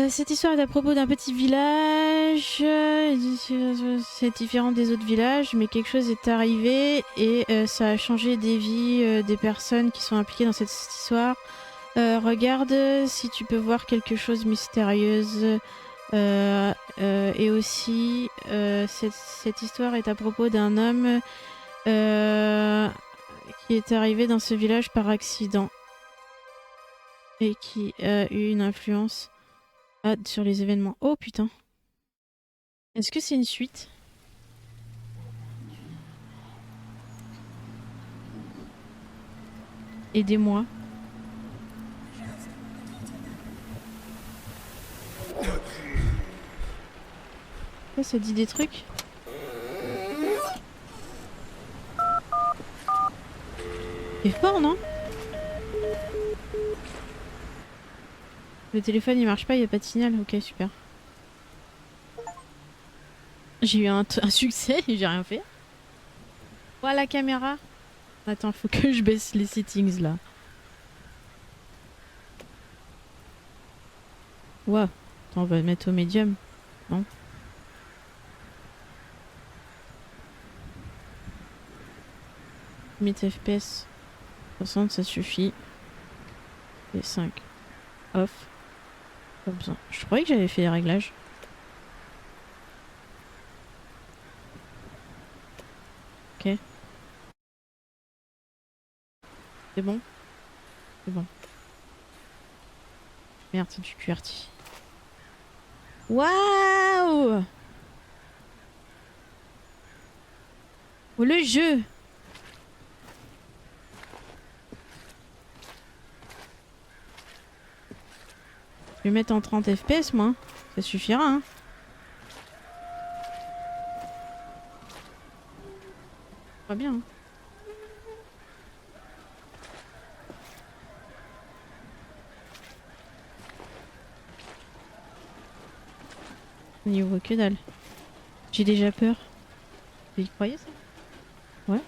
Cette histoire est à propos d'un petit village. C'est différent des autres villages, mais quelque chose est arrivé et ça a changé des vies des personnes qui sont impliquées dans cette histoire. Regarde si tu peux voir quelque chose mystérieuse. Et aussi, cette histoire est à propos d'un homme qui est arrivé dans ce village par accident et qui a eu une influence sur les événements. Oh putain. Est-ce que c'est une suite? Aidez-moi. Ça dit des trucs? C'est fort, non? Le téléphone il marche pas, il y a pas de signal. Ok, super. J'ai eu un succès et j'ai rien fait. Voilà la caméra. Attends, faut que je baisse les settings là. Waouh. Attends, on va le mettre au médium. Non. Limite FPS. 60 ça suffit. Et 5. Off. Pas besoin. Je croyais que j'avais fait les réglages. Ok. C'est bon? C'est bon. Merde, c'est du QWERTY. Waouh! Oh, le jeu! Je vais mettre en 30 FPS, moi. Ça suffira, hein. Pas bien, hein. On y voit que dalle. J'ai déjà peur. Vous y croyez, ça? Ouais.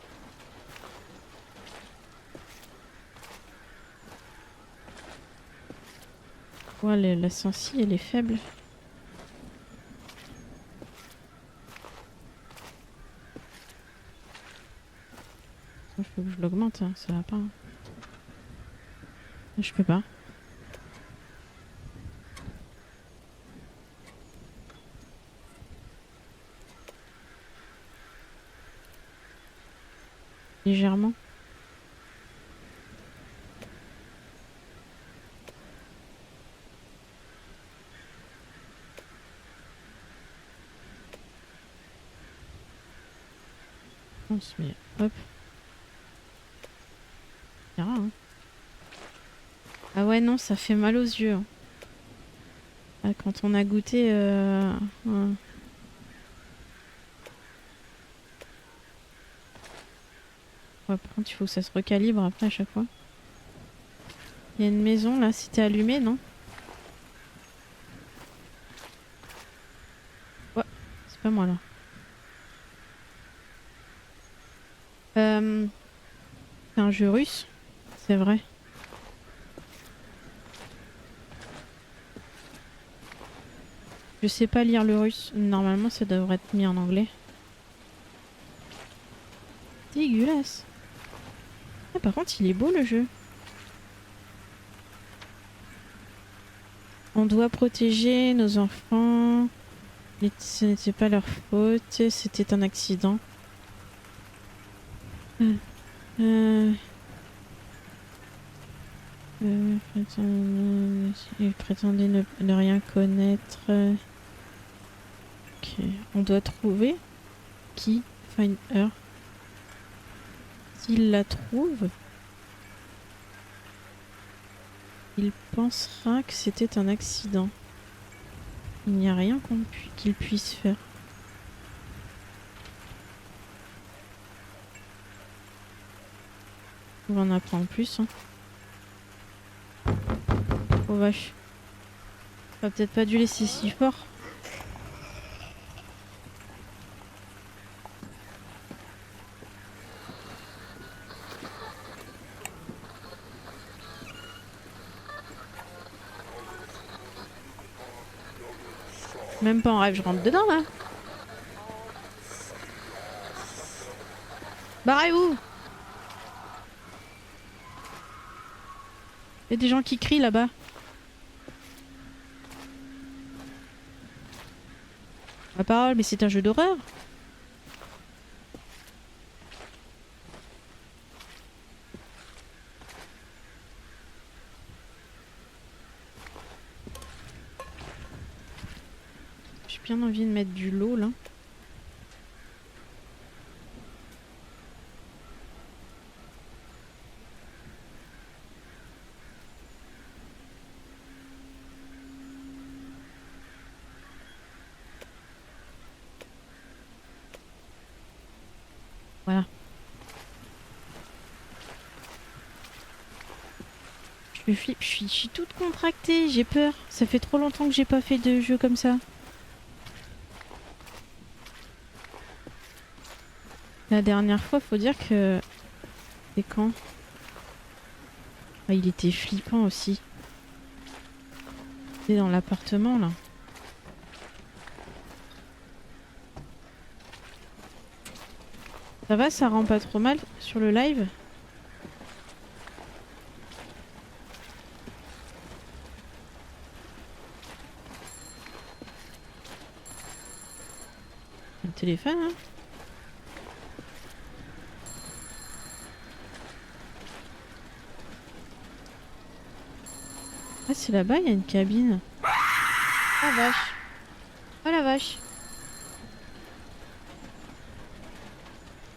Ouais, la sensi, elle est faible. Il faut que je l'augmente, hein. Ça va pas. Hein. Je peux pas. Légèrement. On se met. Hop. On verra, hein. Ah ouais, non, ça fait mal aux yeux. Hein. Ah, quand on a goûté... ouais. Ouais, par contre, il faut que ça se recalibre après à chaque fois. Il y a une maison là, c'était allumé, non? Ouais, c'est pas moi là. C'est un jeu russe, c'est vrai. Je sais pas lire le russe. Normalement, ça devrait être mis en anglais. Dégueulasse. Ah, par contre, il est beau le jeu. On doit protéger nos enfants. Ce n'était pas leur faute, c'était un accident. Il prétendait ne rien connaître. Ok, on doit trouver qui? Find her. S'il la trouve, il pensera que c'était un accident. Il n'y a rien qu'il puisse faire. On en apprend en plus. Hein. Oh vache. On va peut-être pas dû laisser si fort. Même pas en rêve, je rentre dedans là. Barrez-vous! Il y a des gens qui crient là-bas. Ma parole, mais c'est un jeu d'horreur. J'ai bien envie de mettre du lot là. Voilà. Je flippe, je suis toute contractée, j'ai peur. Ça fait trop longtemps que j'ai pas fait de jeu comme ça. La dernière fois, faut dire que... C'est quand? Ah, il était flippant aussi. Il est dans l'appartement là. Ça va, ça rend pas trop mal sur le live? Le téléphone, hein? Ah, c'est là-bas, il y a une cabine. Oh la vache. Oh la vache.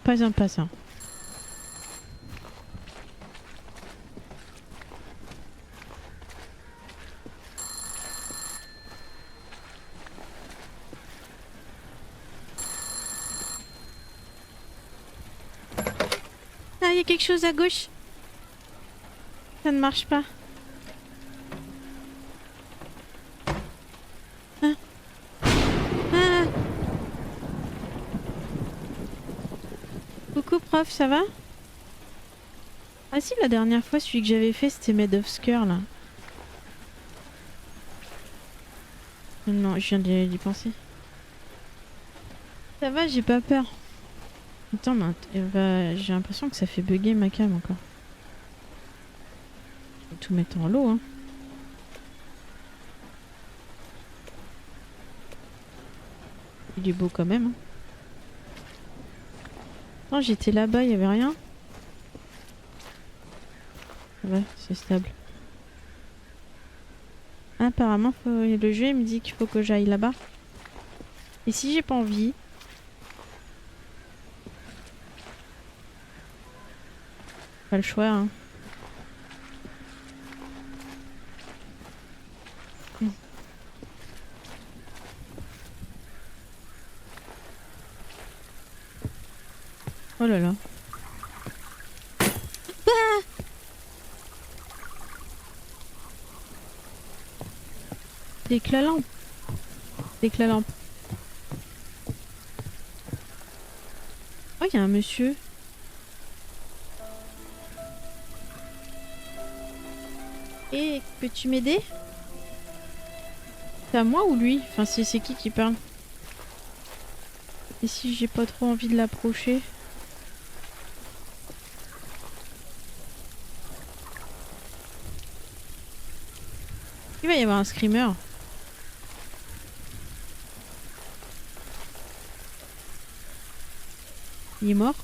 Pas un passant. Ah, il y a quelque chose à gauche. Ça ne marche pas. Ah. Ah. Coucou prof, ça va? Ah si, la dernière fois, celui que j'avais fait, c'était Made of Scare, là. Non, je viens d'y penser. Ça va, j'ai pas peur. Attends, mais j'ai l'impression que ça fait bugger ma cam encore. Je vais tout mettre en lot, hein. Il est beau quand même. Hein. Non, j'étais là-bas, il y avait rien. Ça va, c'est stable. Apparemment, le jeu il me dit qu'il faut que j'aille là-bas. Et si j'ai pas envie? Pas le choix, hein. Oh là là. Ah, d'éclat lampe. D'éclat lampe. Oh, il y a un monsieur. Et peux-tu m'aider? C'est à moi ou lui? Enfin, c'est qui parle? Et si j'ai pas trop envie de l'approcher? Il va y avoir un screamer. Il est mort?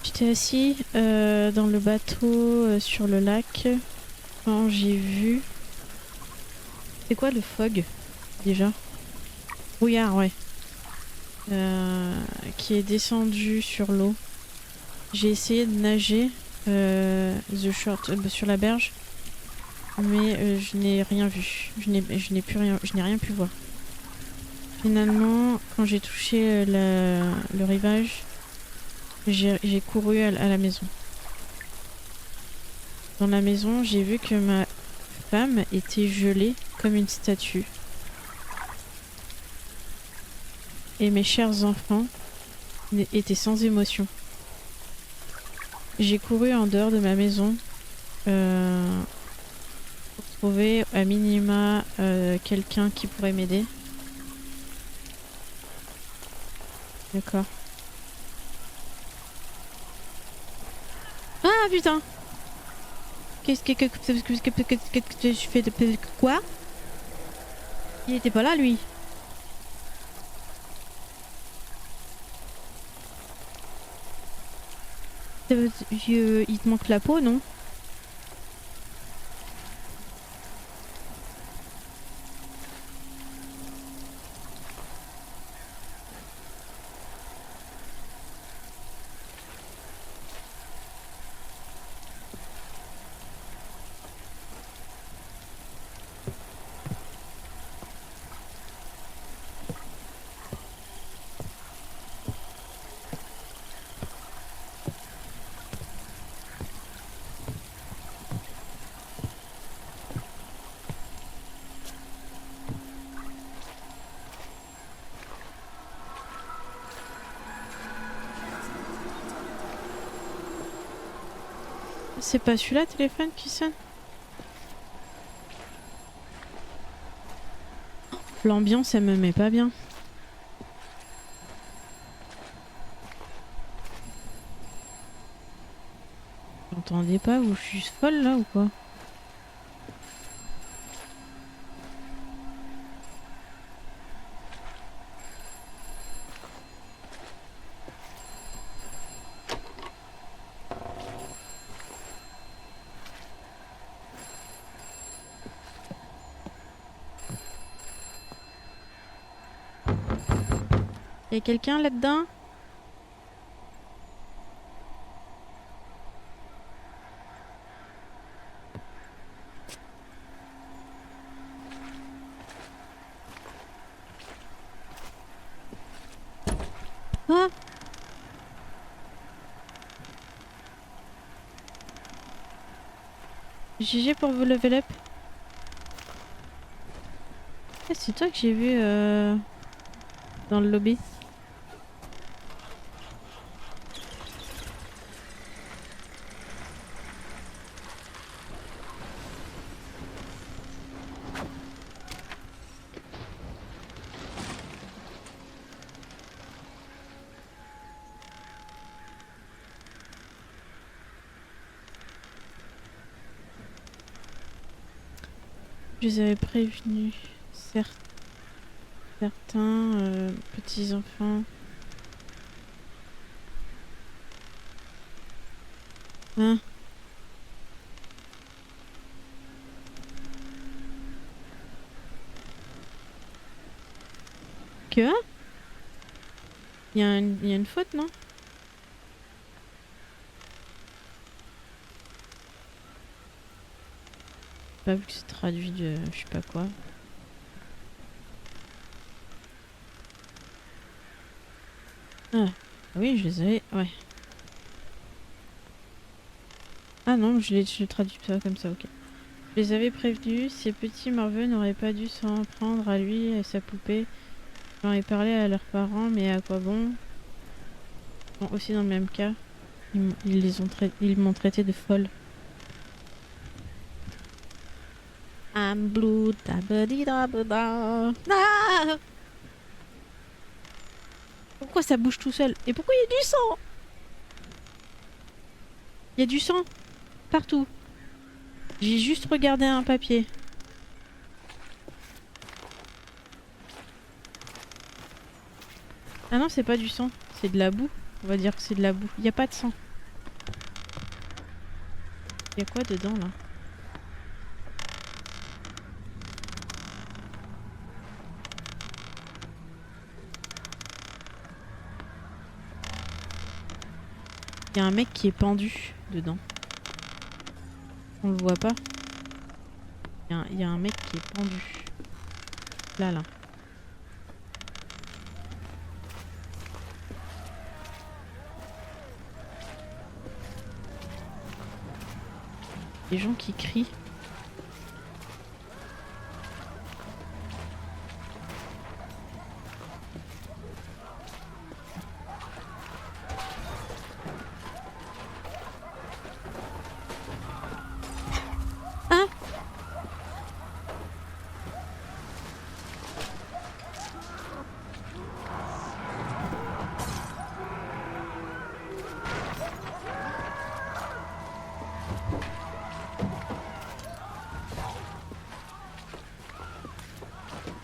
J'étais assis dans le bateau sur le lac quand j'ai vu... C'est quoi le fog déjà? Brouillard, ouais. Qui est descendu sur l'eau. J'ai essayé de nager sur la berge, mais je n'ai rien vu. Je n'ai rien pu voir. Finalement, quand j'ai touché le rivage, j'ai couru à la maison. Dans la maison, j'ai vu que ma femme était gelée comme une statue. Et mes chers enfants étaient sans émotion. J'ai couru en dehors de ma maison pour trouver à minima quelqu'un qui pourrait m'aider. D'accord. Ah putain! Qu'est-ce que je fais de quoi? Il était pas là lui. Il te manque la peau, non? C'est pas celui-là, téléphone qui sonne? L'ambiance, elle me met pas bien. J'entendais pas ou je suis folle là ou quoi? Y'a quelqu'un là-dedans? Ah! GG pour vous level up. Ah, c'est toi que j'ai vu dans le lobby. Je les avais prévenus. Certains petits enfants. Hein? Que? Il y a une faute, non? Pas vu que c'est traduit de je sais pas quoi. Ah oui, je les avais. Ouais. Ah non, je traduis ça comme ça, ok. Je les avais prévenus, ces petits morveux n'auraient pas dû s'en prendre à lui et à sa poupée. J'en ai parlé à leurs parents, mais à quoi bon? Bon, aussi dans le même cas, ils m'ont traité de folle. I'm blue, da ba di da ba da. Ah! Pourquoi ça bouge tout seul? Et pourquoi il y a du sang? Il y a du sang partout. J'ai juste regardé un papier. Ah non, c'est pas du sang, c'est de la boue. On va dire que c'est de la boue. Il y a pas de sang. Il y a quoi dedans là? Il y a un mec qui est pendu dedans. On le voit pas. Il y a un mec qui est pendu. Là, là. Des gens qui crient.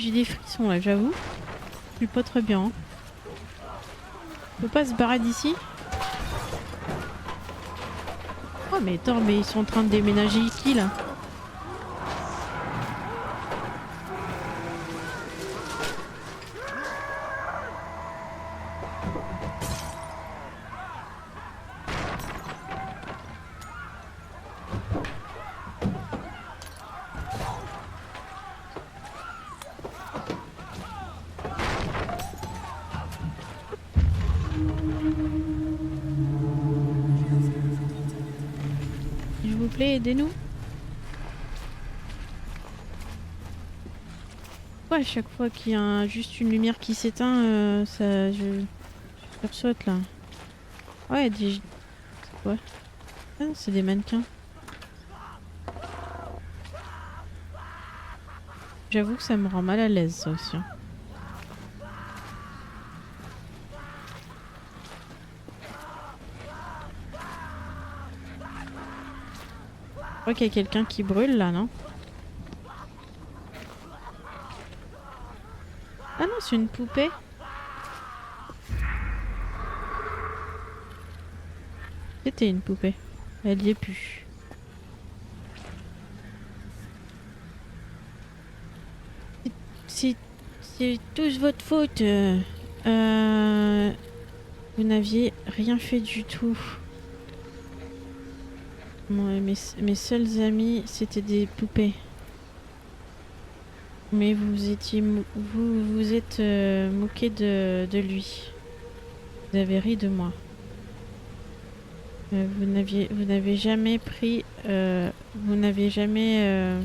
j'ai des frissons là, j'avoue. Je suis pas très bien. Hein. On peut pas se barrer d'ici? Oh mais attends, mais ils sont en train de déménager qui là? S'il vous plaît, aidez-nous. Ouais, à chaque fois qu'il y a juste une lumière qui s'éteint, je sursaute là. Ouais, c'est quoi? Ah non, c'est des mannequins. J'avoue que ça me rend mal à l'aise ça aussi. Hein. Je crois qu'il y a quelqu'un qui brûle là, non? Ah non, c'est une poupée. C'était une poupée. Elle y est plus. C'est tous votre faute. Vous n'aviez rien fait du tout. Moi, mes seuls amis, c'était des poupées. Mais vous étiez vous êtes moqué de lui. Vous avez ri de moi. Vous n'avez jamais pris vous n'avez jamais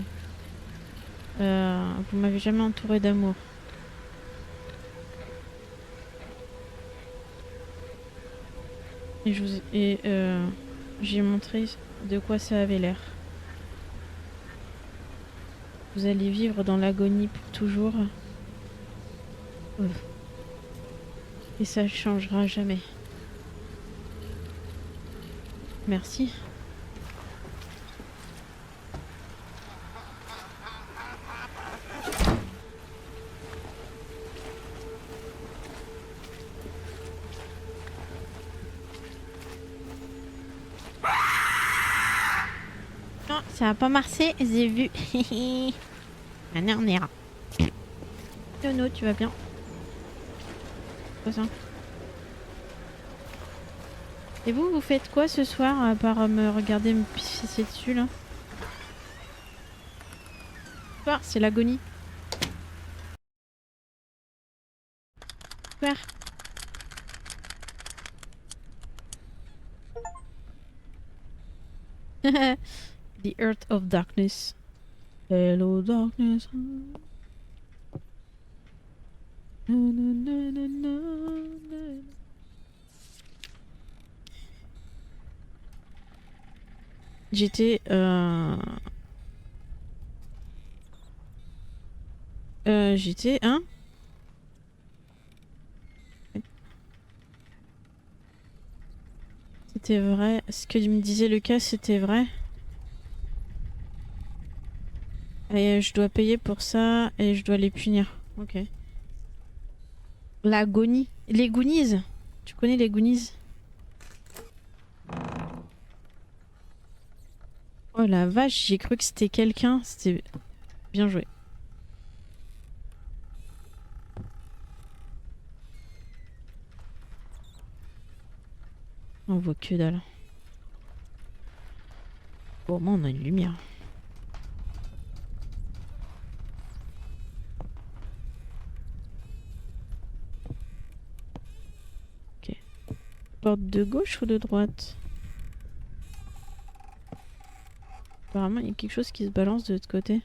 vous m'avez jamais entouré d'amour. Et j'ai montré de quoi ça avait l'air. Vous allez vivre dans l'agonie pour toujours. Et ça ne changera jamais. Merci. Non, ça a pas marché, j'ai vu. On ira. Nono, tu vas bien? Quoi ça? Et vous faites quoi ce soir à part me regarder me pisser dessus là? Ce soir, c'est l'agonie. Super. The Earth of Darkness. Hello darkness. Na, na, na, na, na, na. J'étais j'étais hein? C'était vrai. Ce que me disait Lucas, c'était vrai. Et je dois payer pour ça et je dois les punir. Ok. L'agonie. Les Goonies. Tu connais les Goonies? Oh la vache, j'ai cru que c'était quelqu'un. C'était bien joué. On voit que dalle. Bon, au moins on a une lumière. Ok. Porte de gauche ou de droite? Apparemment, il y a quelque chose qui se balance de l'autre côté.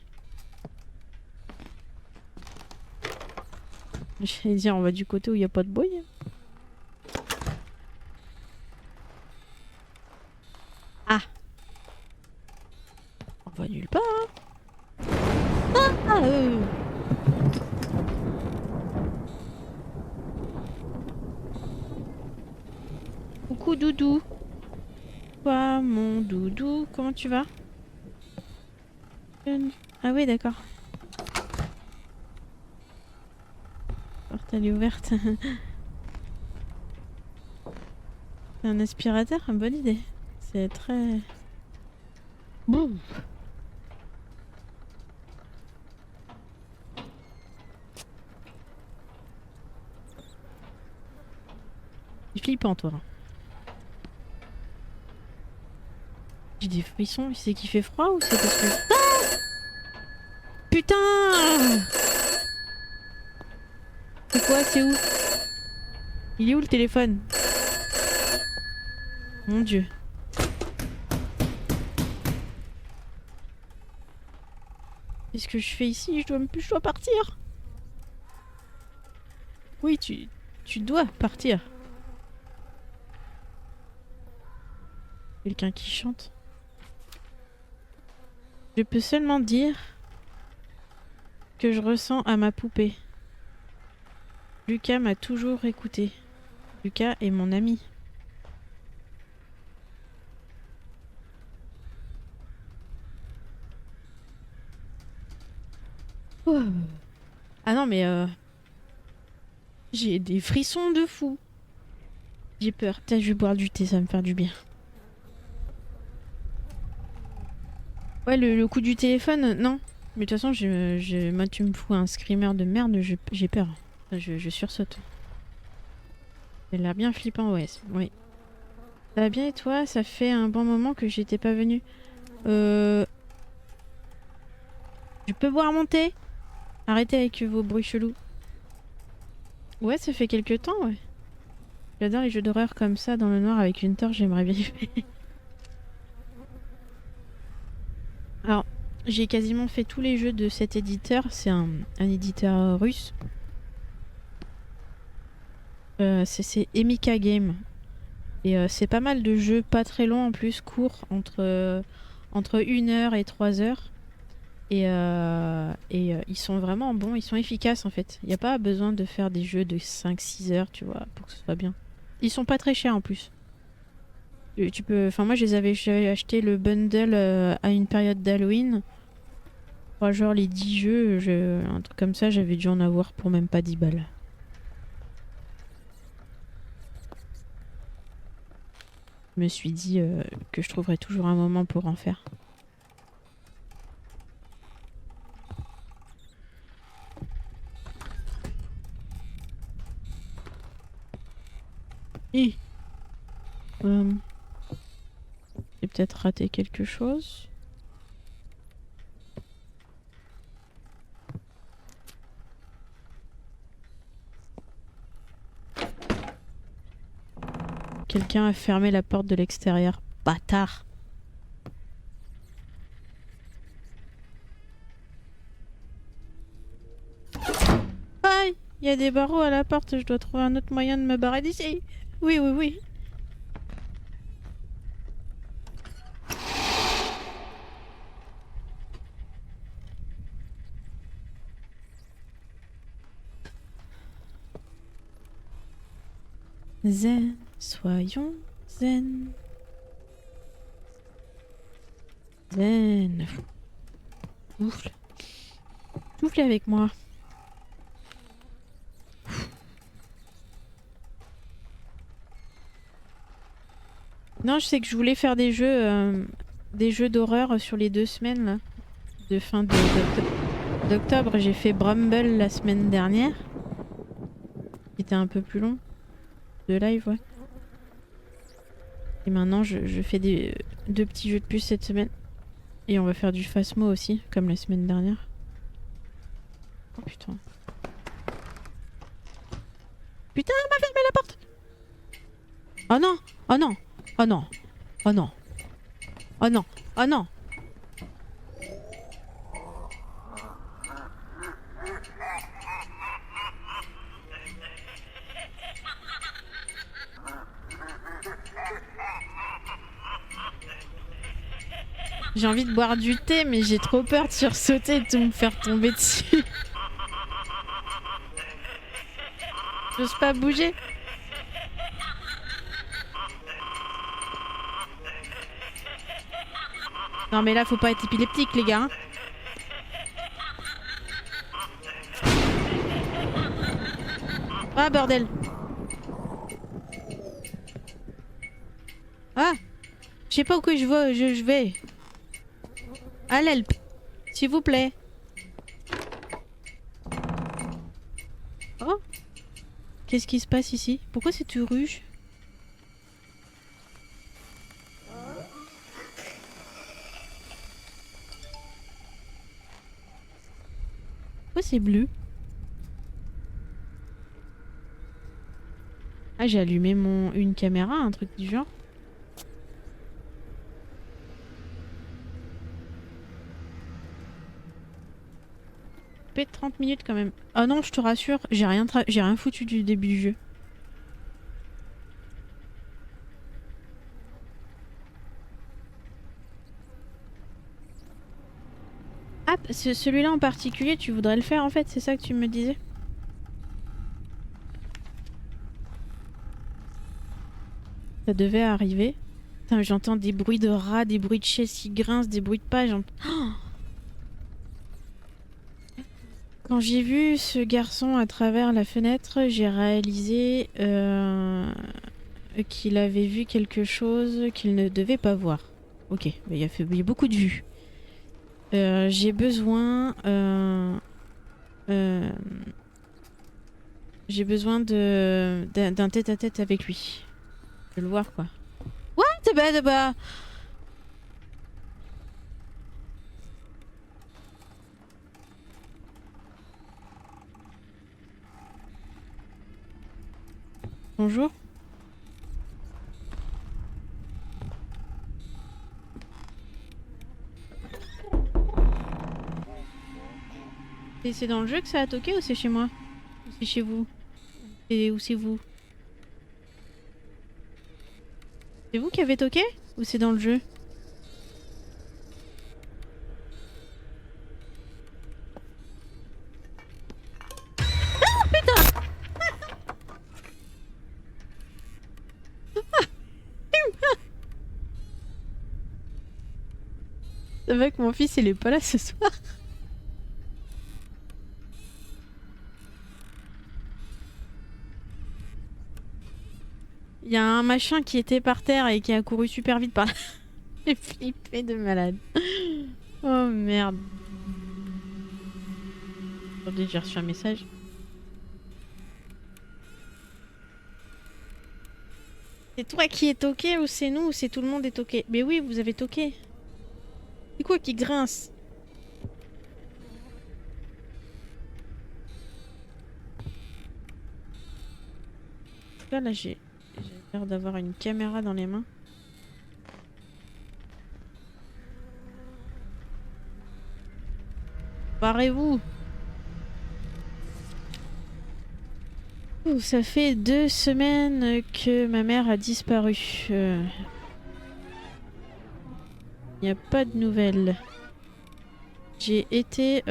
J'allais dire, on va du côté où il n'y a pas de bruit. Ah! On va nulle part. Ah, Coucou Doudou. Quoi, mon Doudou? Comment tu vas? Ah oui, d'accord. La porte elle est ouverte. C'est un aspirateur, une bonne idée. C'est très... Boum. C'est flippant toi. J'ai des frissons, c'est qu'il fait froid ou c'est parce que... Ah putain! C'est quoi? C'est où? Il est où le téléphone? Mon Dieu. Qu'est-ce que je fais ici? Je dois partir. Oui, tu dois partir. Quelqu'un qui chante. Je peux seulement dire que je ressens à ma poupée. Lucas m'a toujours écouté. Lucas est mon ami. Oh. Ah non mais j'ai des frissons de fou. J'ai peur. Putain, je vais boire du thé, ça va me faire du bien. Ouais, le coup du téléphone, non. Mais de toute façon, moi, tu me fous un screamer de merde, j'ai peur. Je sursaute. Ça a l'air bien flippant, ouais. Oui. Ça va bien et toi? Ça fait un bon moment que j'étais pas venue. Je peux boire mon thé? Arrêtez avec vos bruits chelous. Ouais, ça fait quelques temps, ouais. J'adore les jeux d'horreur comme ça, dans le noir, avec une torche, j'aimerais bien y faire. Alors, j'ai quasiment fait tous les jeux de cet éditeur. C'est un éditeur russe. C'est Emika Game. Et c'est pas mal de jeux pas très longs en plus, courts, entre 1 heure et 3 heures. Et ils sont vraiment bons, ils sont efficaces en fait. Il n'y a pas besoin de faire des jeux de 5-6 heures, tu vois, pour que ce soit bien. Ils sont pas très chers en plus. Tu peux... Enfin moi j'avais acheté le bundle à une période d'Halloween. Genre les 10 jeux, un truc comme ça, j'avais dû en avoir pour même pas 10 balles. Je me suis dit que je trouverais toujours un moment pour en faire. J'ai peut-être raté quelque chose. Quelqu'un a fermé la porte de l'extérieur. Bâtard. Aïe, il y a des barreaux à la porte. Je dois trouver un autre moyen de me barrer d'ici. Oui, oui, oui. Zen, soyons zen. Zen. Souffle. Soufflez avec moi. Non, je sais que je voulais faire des jeux d'horreur sur les 2 semaines là, de fin d'octobre. J'ai fait Bramble la semaine dernière. Qui était un peu plus long. De live, ouais. Et maintenant, je fais 2 petits jeux de plus cette semaine. Et on va faire du Phasmo aussi, comme la semaine dernière. Oh putain. Putain, elle m'a fermé la porte! Oh non! Oh non! Oh non! Oh non! Oh non! Oh non! J'ai envie de boire du thé, mais j'ai trop peur de sursauter et de me faire tomber dessus. J'ose pas bouger. Non mais là faut pas être épileptique les gars. Hein. Ah bordel. Ah, je sais pas où que je vais. À l'help, s'il vous plaît. Oh, qu'est-ce qui se passe ici? Pourquoi c'est tout rouge? Pourquoi c'est bleu? Ah, j'ai allumé une caméra, un truc du genre. Peut-être 30 minutes quand même. Ah non, je te rassure, j'ai rien foutu du début du jeu. Ah, celui-là en particulier, tu voudrais le faire en fait, c'est ça que tu me disais? Ça devait arriver. Putain, j'entends des bruits de rats, des bruits de chaises qui grincent, des bruits de pas. Quand j'ai vu ce garçon à travers la fenêtre, j'ai réalisé qu'il avait vu quelque chose qu'il ne devait pas voir. Ok, bah, il y a beaucoup de vues. J'ai besoin... euh, j'ai besoin d'un tête-à-tête avec lui. Je veux le voir, quoi. What? Bah. Bonjour. Et c'est dans le jeu que ça a toqué ou c'est chez moi? Ou c'est chez vous? Et où c'est vous? C'est vous qui avez toqué? Ou c'est dans le jeu? C'est vrai que mon fils il est pas là ce soir. Il y a un machin qui était par terre et qui a couru super vite par là. J'ai flippé de malade. Oh merde. Attendez, j'ai reçu un message. C'est toi qui es toqué ou c'est nous ou c'est tout le monde est toqué? Mais oui, vous avez toqué. C'est quoi qui grince? Là, j'ai l'air d'avoir une caméra dans les mains. Barrez-vous! Ouh, ça fait 2 semaines que ma mère a disparu. Il n'y a pas de nouvelles. J'ai été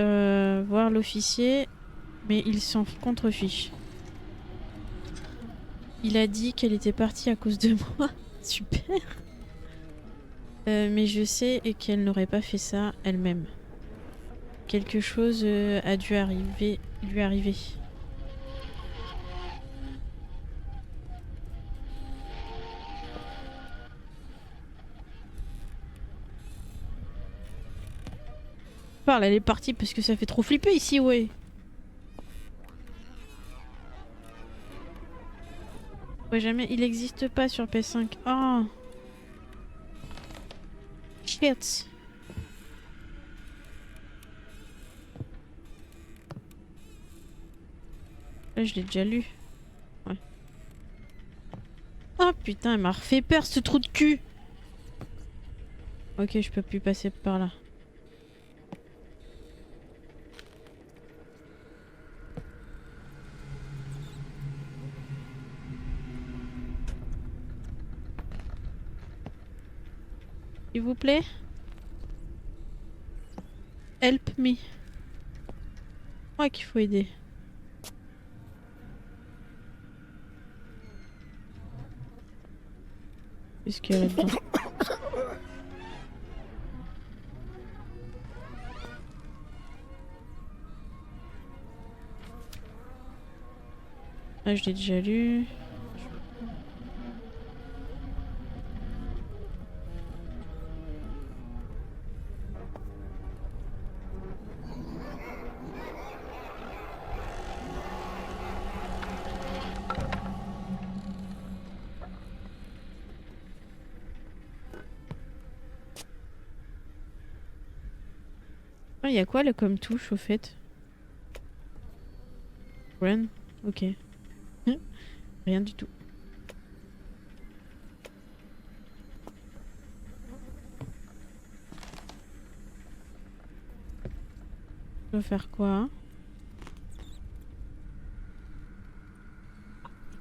voir l'officier, mais il s'en contrefiche. Il a dit qu'elle était partie à cause de moi. Super. Mais je sais qu'elle n'aurait pas fait ça elle-même. Quelque chose a dû lui arriver. Parle, elle est partie parce que ça fait trop flipper ici, ouais. Ouais, jamais. Il n'existe pas sur PS5. Oh. Shit. Là, je l'ai déjà lu. Ouais. Oh putain, elle m'a refait peur ce trou de cul. Ok, je peux plus passer par là. S'il vous plaît. Help me. Moi qu'il faut aider. Qu'est-ce qu'il y a là-dedans? Ah, je l'ai déjà lu. Il y a quoi là comme touche au fait? Run? Ok. Rien du tout. Je dois faire quoi?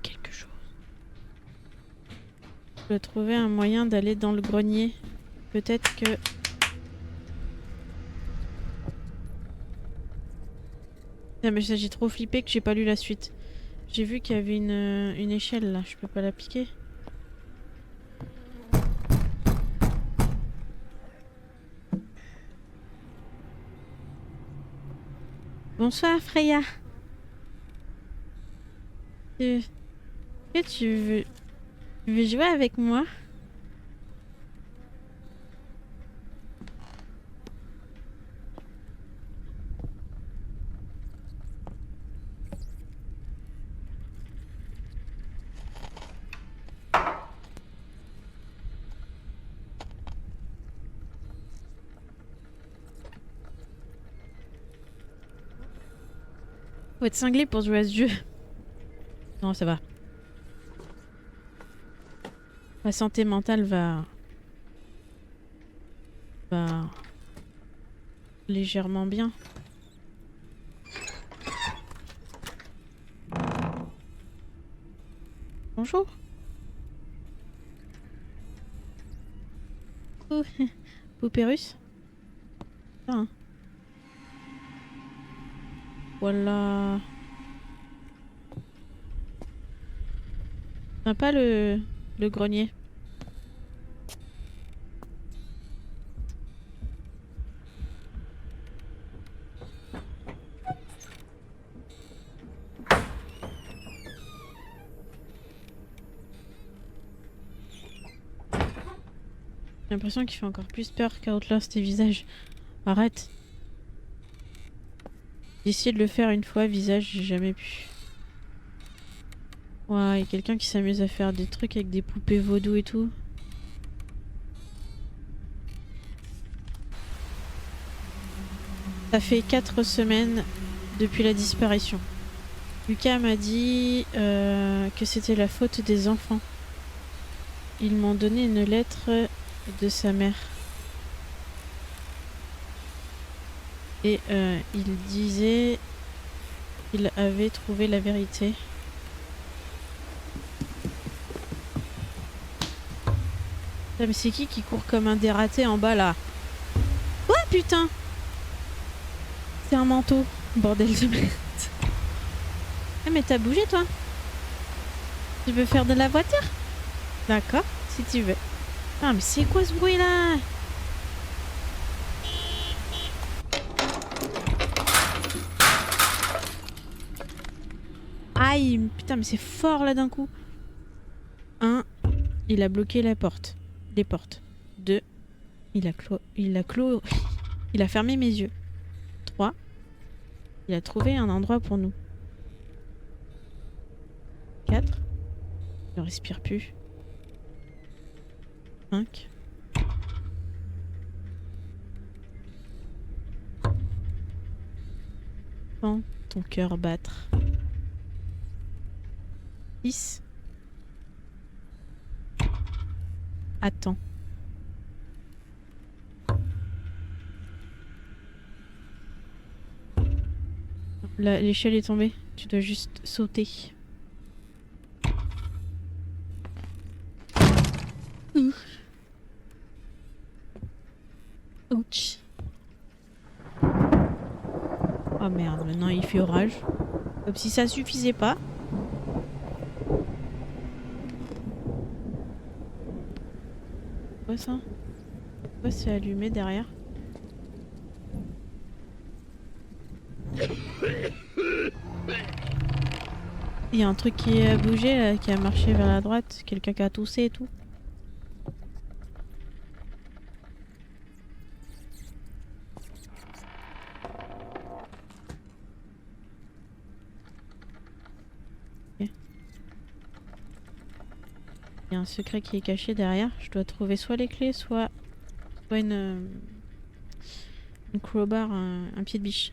Quelque chose. Je dois trouver un moyen d'aller dans le grenier. Peut-être que... Non mais ça, j'ai trop flippé que j'ai pas lu la suite. J'ai vu qu'il y avait une échelle là, je peux pas la piquer. Bonsoir Freya. Est-ce que tu veux jouer avec moi? Faut être cinglé pour jouer à ce jeu. Non, ça va. Ma santé mentale va légèrement bien. Bonjour. Oh, poupée russe. Ah. Voilà. Sympa le grenier. J'ai l'impression qu'il fait encore plus peur qu'Outlast tes visages. Arrête. J'ai essayé de le faire une fois, visage, j'ai jamais pu. Ouais, il y a quelqu'un qui s'amuse à faire des trucs avec des poupées vaudou et tout. Ça fait 4 semaines depuis la disparition. Lucas m'a dit que c'était la faute des enfants. Ils m'ont donné une lettre de sa mère. Et il disait qu'il avait trouvé la vérité. Ah, mais c'est qui court comme un dératé en bas là? Oh putain! C'est un manteau, bordel de merde. Ah mais t'as bougé toi? Tu veux faire de la voiture? D'accord, si tu veux. Ah mais c'est quoi ce bruit là? Aïe, putain mais c'est fort là d'un coup. 1, il a bloqué la porte. Les portes. 2, il a fermé mes yeux. 3, il a trouvé un endroit pour nous. 4, il ne respire plus. 5. Sens ton cœur battre. 6. Attends. L'échelle est tombée. Tu dois juste sauter. Ouch. Oh merde, maintenant il fait orage. Comme si ça suffisait pas. Quoi ça? Pourquoi c'est allumé derrière? Il y a un truc qui a bougé, là, qui a marché vers la droite. Quelqu'un qui a toussé et tout. Ok. Il y a un secret qui est caché derrière. Je dois trouver soit les clés, soit une crowbar, un pied de biche.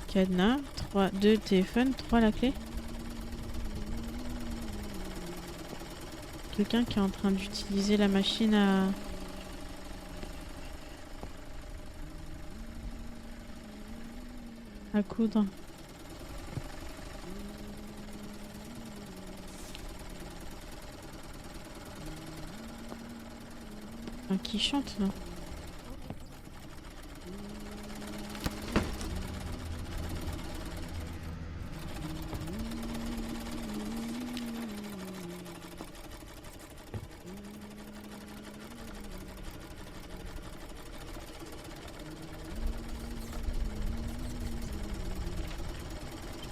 Cadenas, 3, 2 téléphone, 3 la clé. Quelqu'un qui est en train d'utiliser la machine à coudre. Enfin, qui chante là?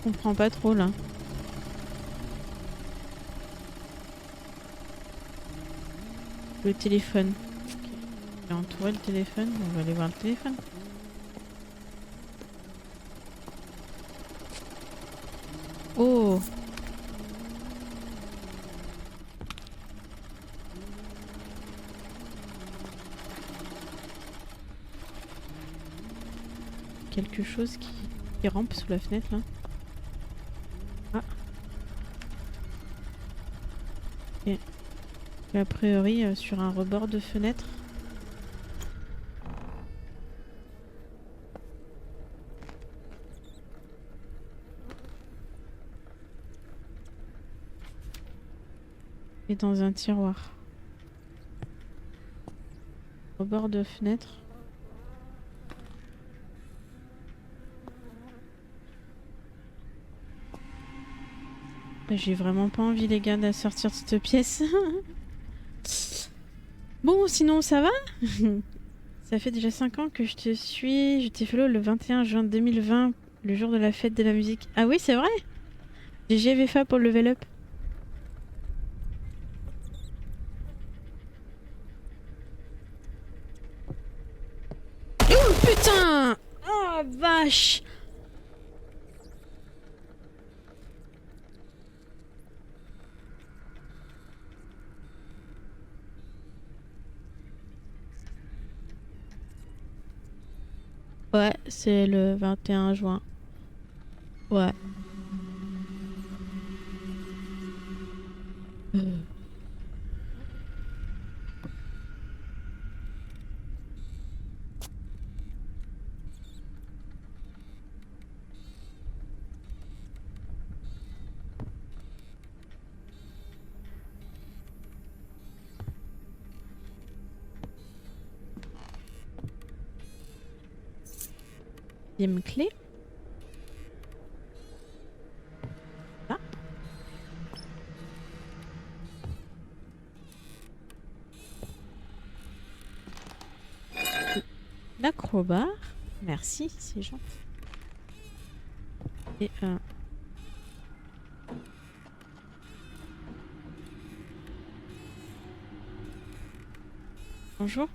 Je comprends pas trop là. Le téléphone. Ok. J'ai entouré le téléphone, on va aller voir le téléphone. Oh! Quelque chose qui rampe sous la fenêtre là. Ah. Et a priori sur un rebord de fenêtre. Et dans un tiroir. Rebord de fenêtre. J'ai vraiment pas envie les gars de sortir de cette pièce. Bon, sinon ça va. Ça fait déjà 5 ans que je te suis. Je t'ai follow le 21 juin 2020, le jour de la fête de la musique. Ah oui, c'est vrai. GG VFA pour le level up. Oh putain! Oh vache! Ouais, c'est le 21 juin. Ouais. Deuxième clé. Ah. L'acrobat. Merci, c'est gentil. Et bonjour.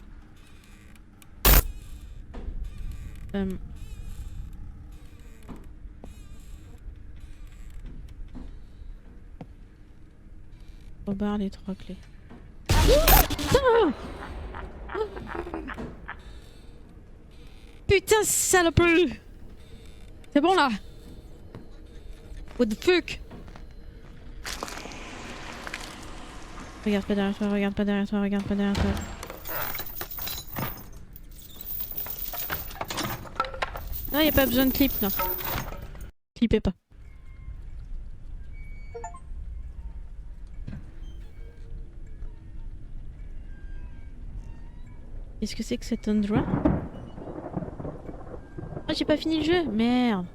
Rebarre les 3 clés. Putain, saloperie! C'est bon là! What the fuck? Regarde pas derrière toi, regarde pas derrière toi, regarde pas derrière toi. Non, y a pas besoin de clip, non. Clippez pas. Qu'est-ce que c'est que cet endroit? Ah, j'ai pas fini le jeu, merde.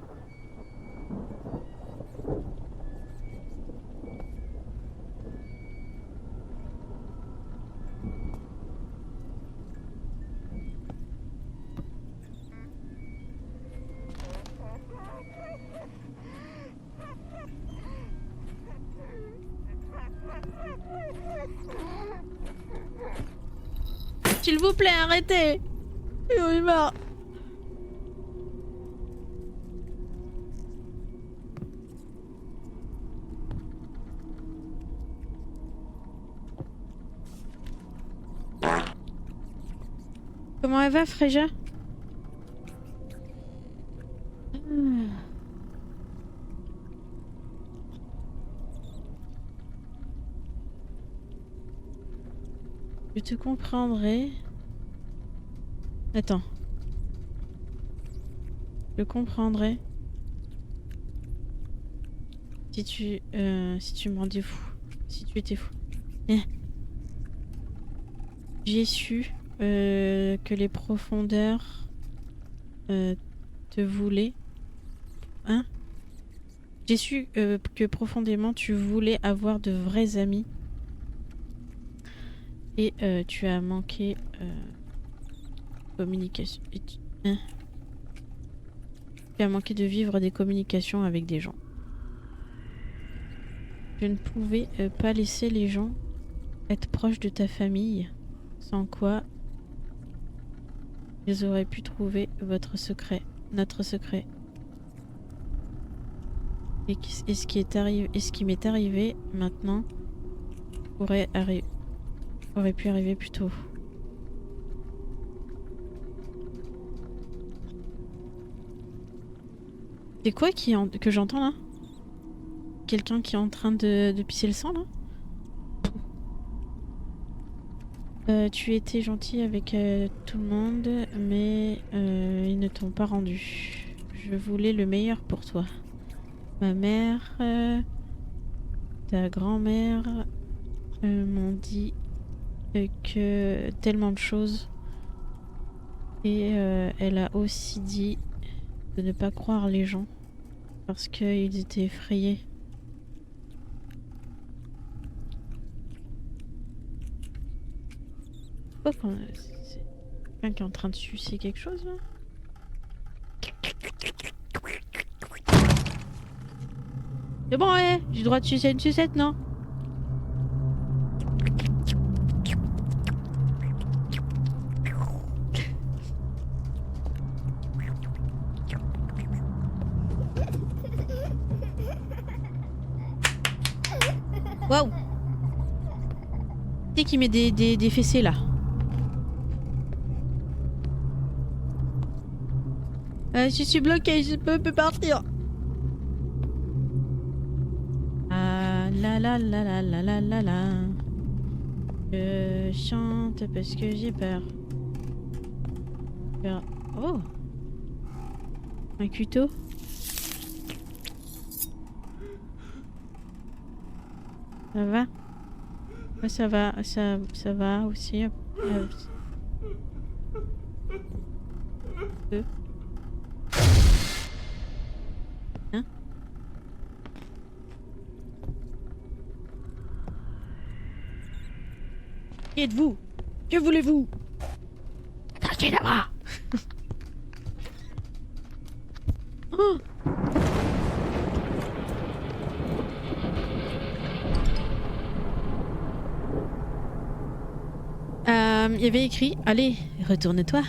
S'il vous plaît, arrêtez. J'en ai marre. Comment elle va, Fréja? Je te comprendrai. Attends. Je comprendrai. Si tu me rendais fou. Si tu étais fou. J'ai su que les profondeurs te voulaient. Hein? J'ai su que profondément tu voulais avoir de vrais amis. Et tu as manqué communication. Hein? Tu as manqué de vivre des communications avec des gens. Je ne pouvais pas laisser les gens être proches de ta famille, sans quoi ils auraient pu trouver votre secret, notre secret. Et ce qui m'est arrivé maintenant aurait pu arriver plus tôt. C'est quoi que j'entends là? Quelqu'un qui est en train de pisser le sang là? Tu étais gentil avec tout le monde, mais ils ne t'ont pas rendu. Je voulais le meilleur pour toi. Ma mère, ta grand-mère m'ont dit que tellement de choses. Et elle a aussi dit de ne pas croire les gens parce qu'ils étaient effrayés. Oh, c'est quelqu'un qui est en train de sucer quelque chose là? C'est bon, ouais, j'ai le droit de sucer une sucette, non? Waouh! Qui met des fessées là? Je suis bloquée, je peux partir. Ah la la la la la la la la. Je chante parce que j'ai peur. Oh! Un couteau? Ça va? Ouais, ça va, ça va aussi. Hein? Qui êtes-vous? Que voulez-vous? Attendez là-bas! Oh! Il y avait écrit « Allez, retourne-toi ».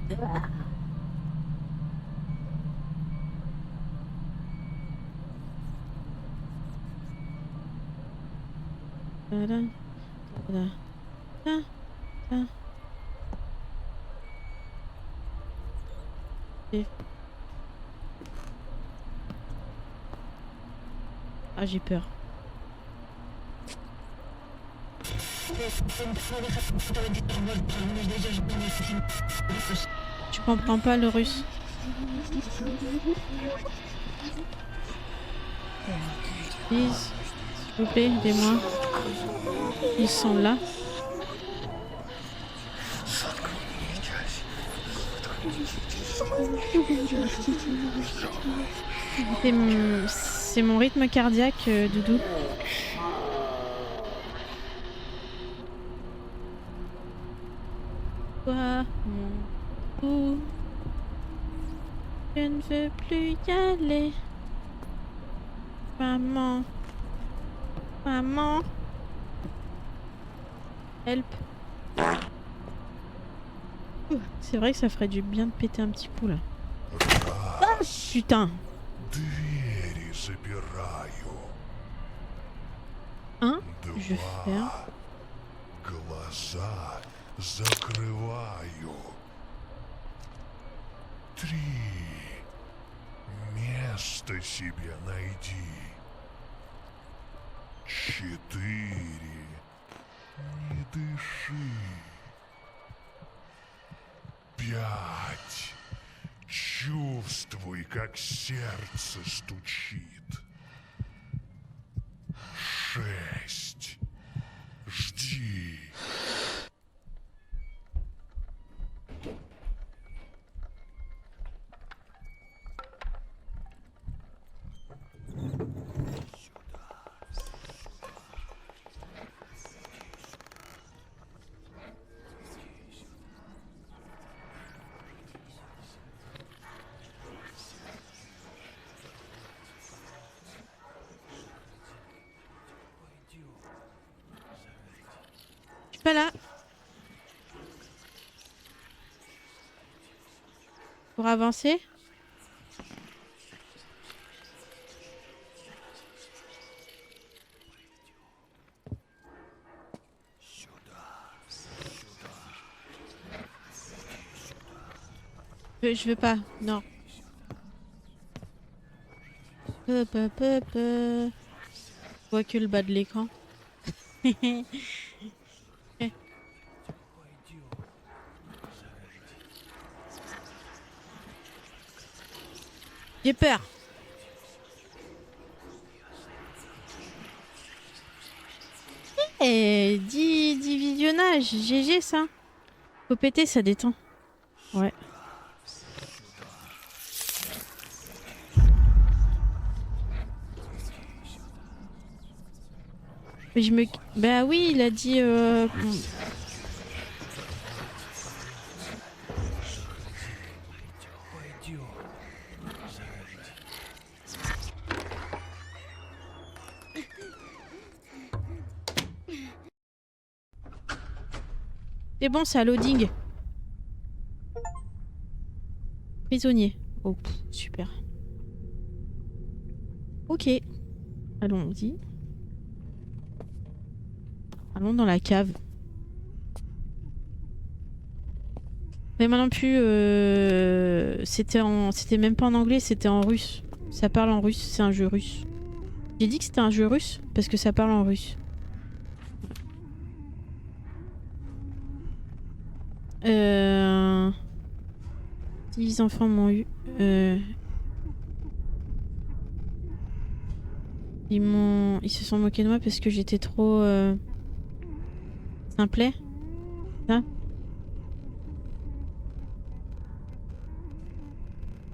Tada, tada, ta, ta. Et- Ah, j'ai peur. Je comprends pas le russe. Please, s'il vous plaît, aidez-moi. Ils sont là. C'est mon rythme cardiaque, Doudou. Toi, mon doudou, je ne veux plus y aller. Maman. Maman. Help. C'est vrai que ça ferait du bien de péter un petit coup là. Ah, putain. Двери забираю. Un, je vais faire. Глаза закрываю. 3. Место себе найди. 4. Не дыши. 5. Чувствуй, как сердце стучит. 6. Жди. Je suis pas là. Pour avancer. Je veux pas, non. Je vois que le bas de l'écran. J'ai peur. Eh, 10 visionnages, GG ça. Faut péter, ça détend. Ouais. Mais je me... Bah oui, il a dit... C'est bon, c'est à loading. Prisonnier. Oh, super. Ok. Allons-y. Allons dans la cave. Mais moi non plus, c'était même pas en anglais, c'était en russe. Ça parle en russe, c'est un jeu russe. J'ai dit que c'était un jeu russe parce que ça parle en russe. 10 enfants m'ont eu. Ils se sont moqués de moi parce que j'étais trop simplet. Ça.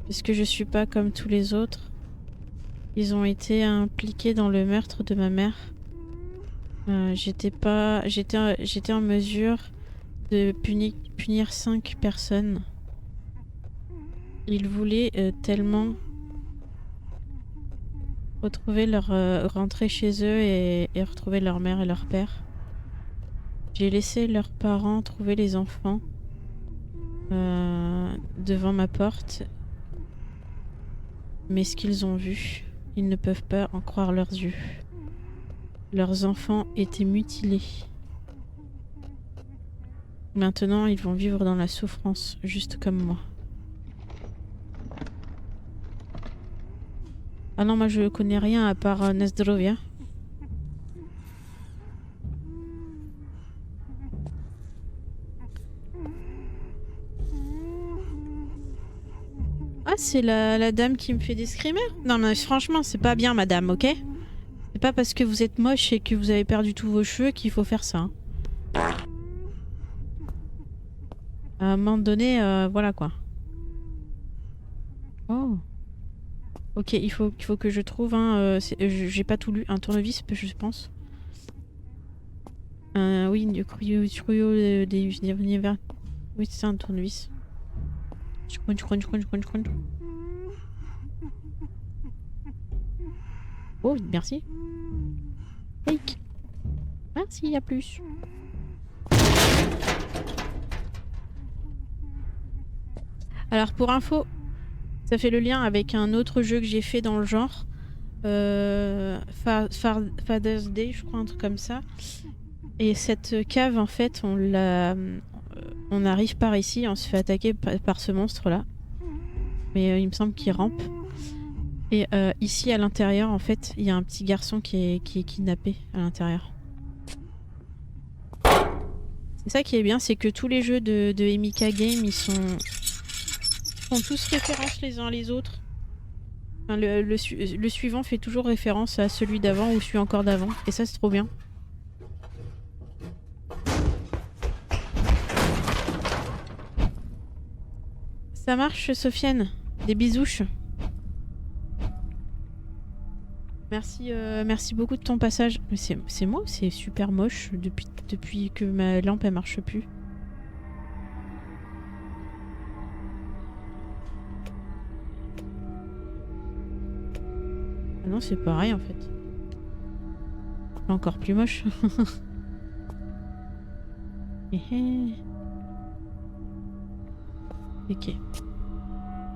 Parce que je suis pas comme tous les autres. Ils ont été impliqués dans le meurtre de ma mère. J'étais en mesure de punir 5 personnes. Ils voulaient tellement retrouver rentrer chez eux et retrouver leur mère et leur père. J'ai laissé leurs parents trouver les enfants. devant ma porte. Mais ce qu'ils ont vu, ils ne peuvent pas en croire leurs yeux. Leurs enfants étaient mutilés. Maintenant, ils vont vivre dans la souffrance, juste comme moi. Ah non, moi je connais rien à part Nazdrovia. Ah, c'est la dame qui me fait des screamers? Non, mais franchement, c'est pas bien, madame, ok? C'est pas parce que vous êtes moche et que vous avez perdu tous vos cheveux qu'il faut faire ça. Hein. À un moment donné, voilà quoi. Oh. Ok, il faut que je trouve un... j'ai pas tout lu. Un tournevis, je pense. Oui, du cryo des univers. Oui, c'est ça, un tournevis. Oh, merci. Fake. Merci, à plus. Alors, pour info, ça fait le lien avec un autre jeu que j'ai fait dans le genre. Father's Day, je crois, un truc comme ça. Et cette cave, en fait, on arrive par ici, on se fait attaquer par ce monstre-là. Mais il me semble qu'il rampe. Et ici, à l'intérieur, en fait, il y a un petit garçon qui est kidnappé à l'intérieur. C'est ça qui est bien, c'est que tous les jeux de Emika Game, ils font tous référence les uns les autres. Enfin, le suivant fait toujours référence à celui d'avant ou celui encore d'avant. Et ça, c'est trop bien. Ça marche, Sofiane. Des bisouches. Merci, merci beaucoup de ton passage. Mais c'est moi ou c'est super moche depuis que ma lampe elle marche plus? Ah non, c'est pareil en fait. Encore plus moche. Ok.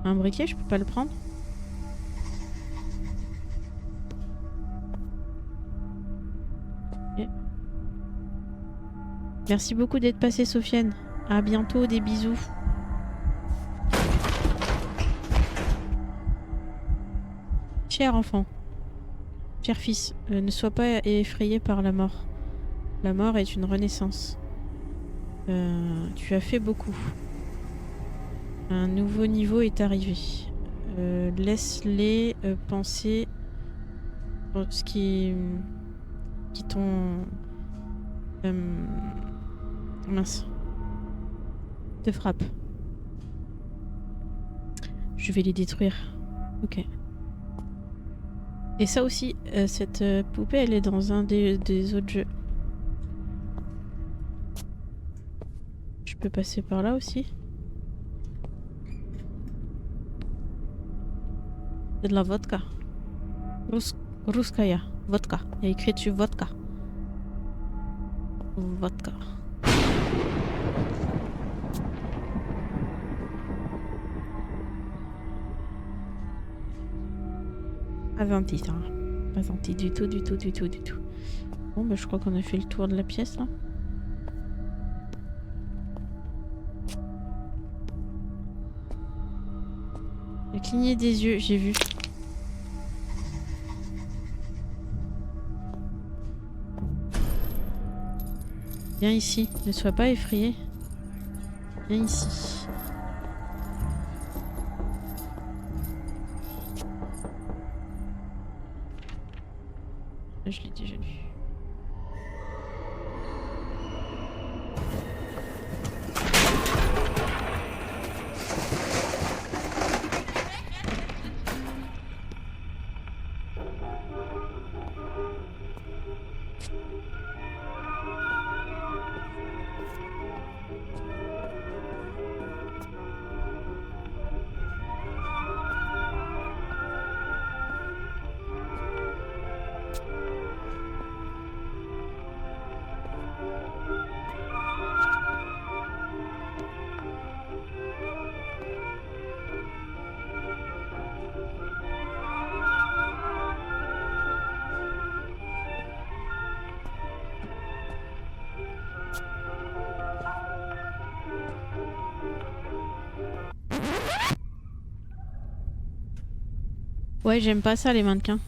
Un briquet, je peux pas le prendre? Okay. Merci beaucoup d'être passé, Sofiane. À bientôt, des bisous. Cher enfant, cher fils, ne sois pas effrayé par la mort. La mort est une renaissance. Tu as fait beaucoup. Un nouveau niveau est arrivé. Laisse-les penser ce qui t'ont... mince. Te frappe. Je vais les détruire. Ok. Et ça aussi, cette poupée, elle est dans un des autres jeux. Je peux passer par là aussi. C'est de la vodka. Ruskaya. Vodka. Il y a écrit dessus vodka. Vodka. Pas gentil, ça. Pas gentil du tout, du tout, du tout, du tout. Bon, bah, je crois qu'on a fait le tour de la pièce, là. Le cligner des yeux, j'ai vu. Viens ici, ne sois pas effrayé. Viens ici. Je l'ai déjà lu. Ouais, j'aime pas ça les mannequins.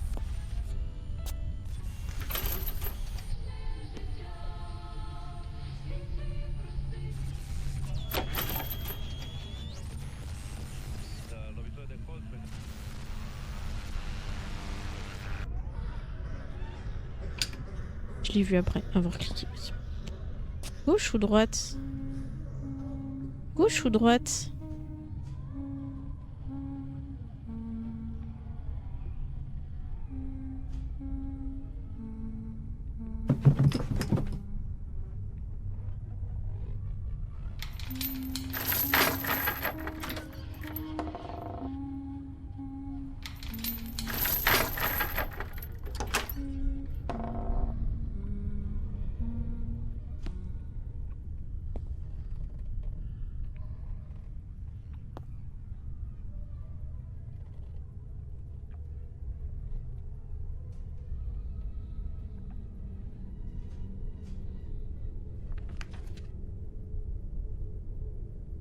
Je l'ai vu après avoir cliqué. Gauche ou droite? Gauche ou droite?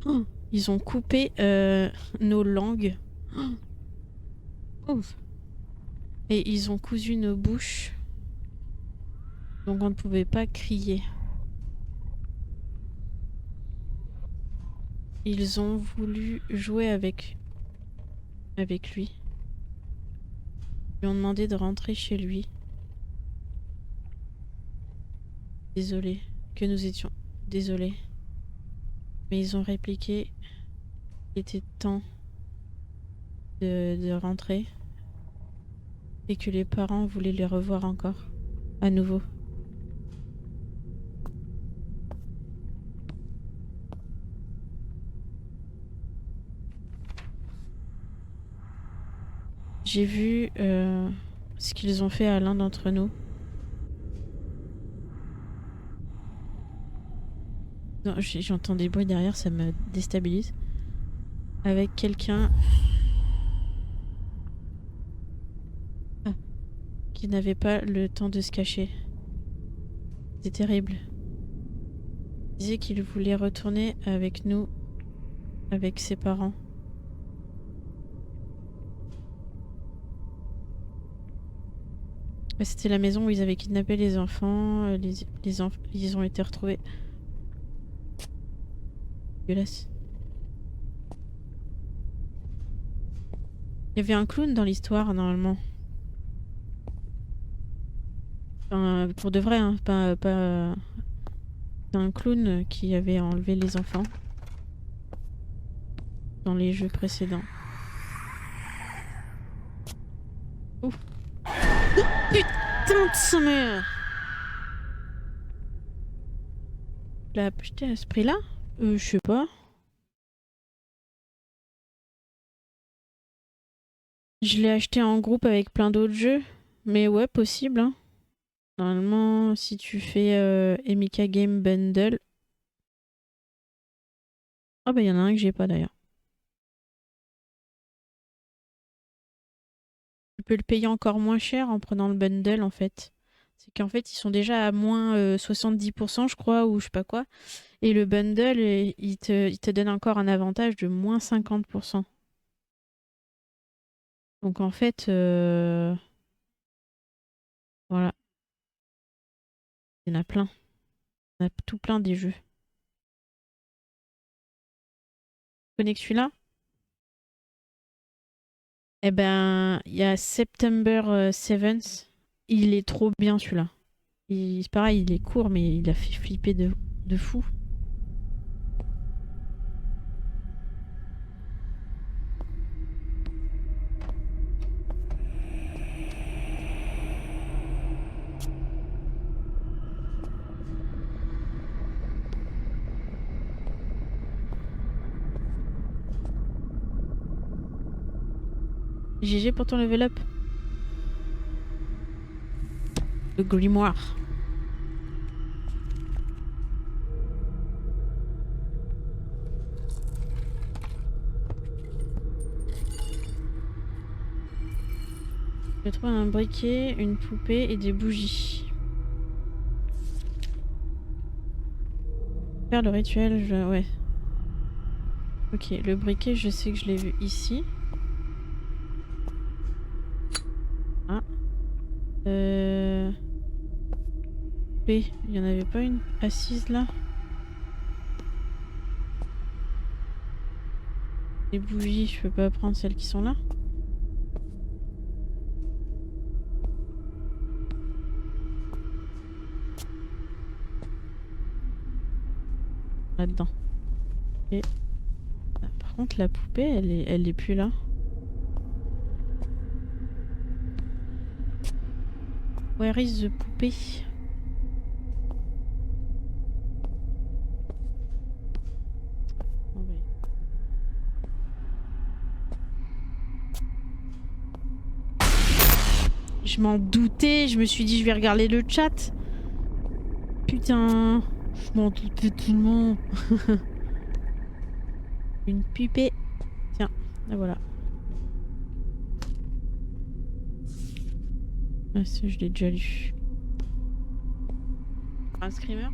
Oh, ils ont coupé nos langues. Oh. Ouf. Et ils ont cousu nos bouches. Donc on ne pouvait pas crier. Ils ont voulu jouer avec lui. Ils lui ont demandé de rentrer chez lui. Désolé que nous étions désolés. Mais ils ont répliqué qu'il était temps de rentrer et que les parents voulaient les revoir encore, à nouveau. J'ai vu ce qu'ils ont fait à l'un d'entre nous. J'entends des bruits derrière, ça me déstabilise. Avec quelqu'un qui n'avait pas le temps de se cacher. C'est terrible. Il disait qu'il voulait retourner avec nous, avec ses parents. C'était la maison où ils avaient kidnappé les enfants. Ils ont été retrouvés. Dégueulasse. Il y avait un clown dans l'histoire, normalement. Enfin, pour de vrai, hein, pas... C'est un clown qui avait enlevé les enfants dans les jeux précédents. Ouf. Putain de sa mère! Tu l'as acheté à ce prix-là? Je sais pas. Je l'ai acheté en groupe avec plein d'autres jeux. Mais ouais, possible, hein. Normalement, si tu fais Emika Game Bundle... Ah bah il y en a un que j'ai pas d'ailleurs. Tu peux le payer encore moins cher en prenant le bundle en fait. C'est qu'en fait ils sont déjà à moins 70% je crois ou je sais pas quoi. Et le bundle il te donne encore un avantage de moins 50%. Donc en fait voilà. Il y en a plein. Il y en a tout plein des jeux. Tu connais que celui-là? Eh ben il y a September 7th. Il est trop bien celui-là. C'est pareil, il est court mais il a fait flipper de fou. GG pour ton level up. Le grimoire. Je trouve un briquet, une poupée et des bougies. Faire le rituel, ouais. Ok, le briquet, je sais que je l'ai vu ici. Ah. Oui, il y en avait pas une assise là? Les bougies, je peux pas prendre celles qui sont là? Là-dedans. Et... ah, par contre, la poupée, elle est plus là. Where is the poupée? Oh, ouais. Je m'en doutais, je me suis dit je vais regarder le chat. Putain, je m'en doutais tellement. Une pupée. Tiens, la voilà. Ah, ça, je l'ai déjà lu. Un screamer?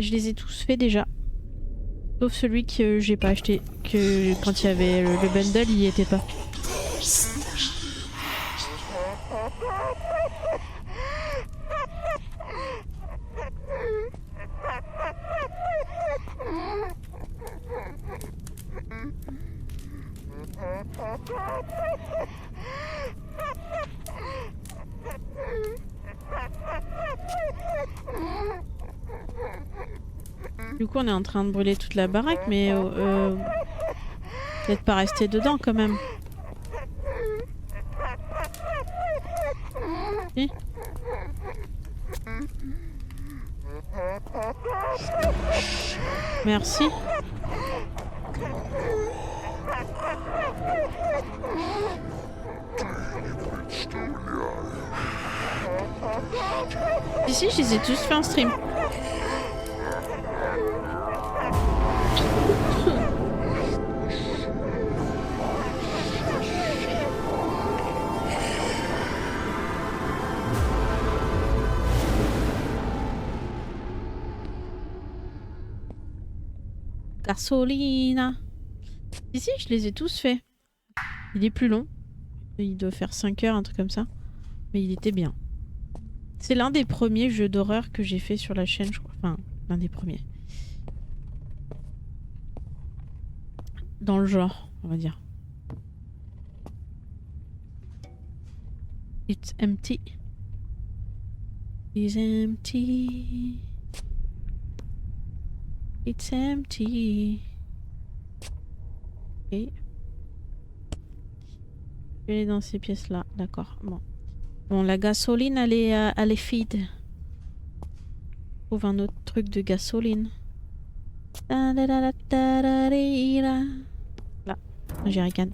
Je les ai tous faits déjà. Sauf celui que j'ai pas acheté. Que quand il y avait le bundle, il y était pas. Du coup, on est en train de brûler toute la baraque, mais peut-être pas rester dedans quand même. Si. Merci. Ici, je les ai tous fait en stream. Gasolina. Ici, je les ai tous faits. Il est plus long. Il doit faire 5 heures, un truc comme ça. Mais il était bien. C'est l'un des premiers jeux d'horreur que j'ai fait sur la chaîne, je crois. Enfin, l'un des premiers. Dans le genre, on va dire. It's empty. It's empty. It's empty. Ok. Je vais aller dans ces pièces-là. D'accord. Bon. Bon, la gasoline, elle est feed. Trouve un autre truc de gasoline. Là, jerrycan.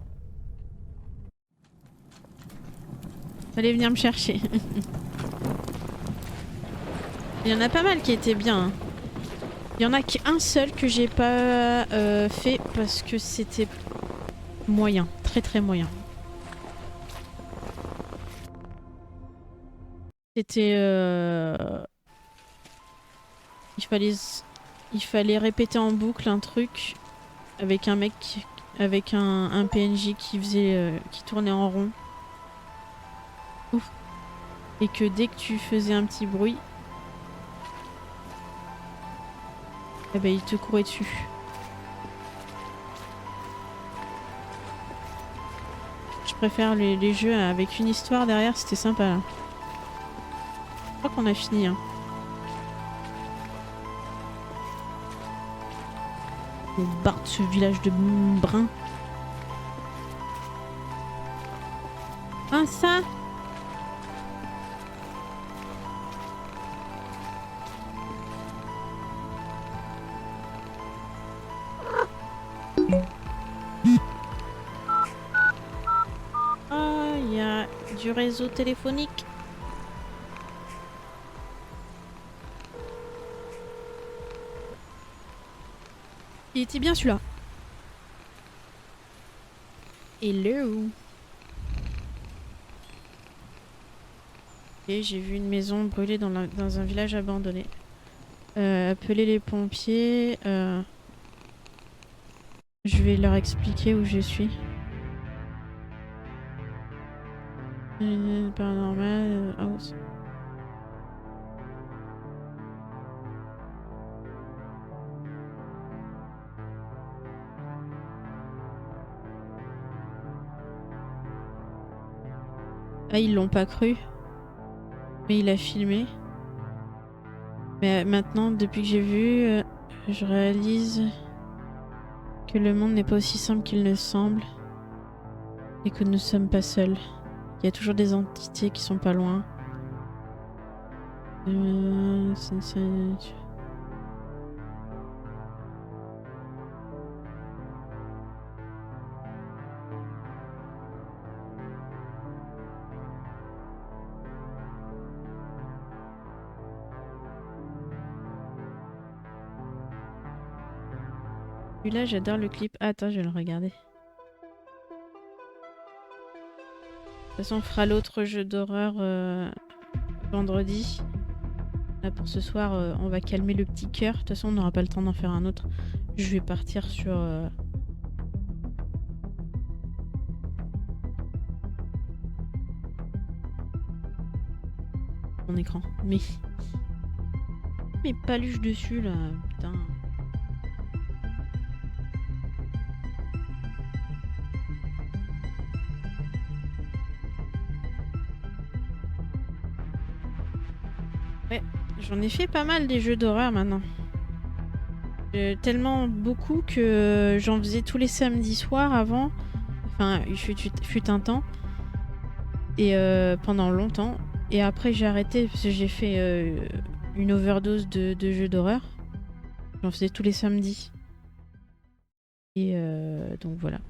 Fallait venir me chercher. Il y en a pas mal qui étaient bien. Hein. Il y en a qu'un seul que j'ai pas fait parce que c'était moyen. Très très moyen. C'était... Il fallait répéter en boucle un truc avec un mec, avec un PNJ qui faisait, qui tournait en rond. Ouf. Et que dès que tu faisais un petit bruit, eh ben il te courait dessus. Je préfère les jeux avec une histoire derrière, c'était sympa là. Je crois qu'on a fini. Hein. On barre de ce village de brun. Ah ça! Ah, il y a du réseau téléphonique. Il était bien celui-là. Hello. Et j'ai vu une maison brûlée dans un village abandonné. Appeler les pompiers. Je vais leur expliquer où je suis. Paranormal, house. Ah, ils l'ont pas cru. Mais il a filmé. Mais maintenant, depuis que j'ai vu, je réalise que le monde n'est pas aussi simple qu'il ne semble. Et que nous ne sommes pas seuls. Il y a toujours des entités qui sont pas loin. Celui-là, j'adore le clip. Ah, attends, je vais le regarder. De toute façon, on fera l'autre jeu d'horreur vendredi. Là, pour ce soir, on va calmer le petit cœur. De toute façon, on n'aura pas le temps d'en faire un autre. Je vais partir sur... mon écran. Mais... mes paluches dessus, là. Putain. Ouais, j'en ai fait pas mal des jeux d'horreur maintenant. Tellement beaucoup que j'en faisais tous les samedis soirs avant. Enfin, il fut un temps. Et pendant longtemps. Et après, j'ai arrêté parce que j'ai fait une overdose de jeux d'horreur. J'en faisais tous les samedis. Et donc voilà.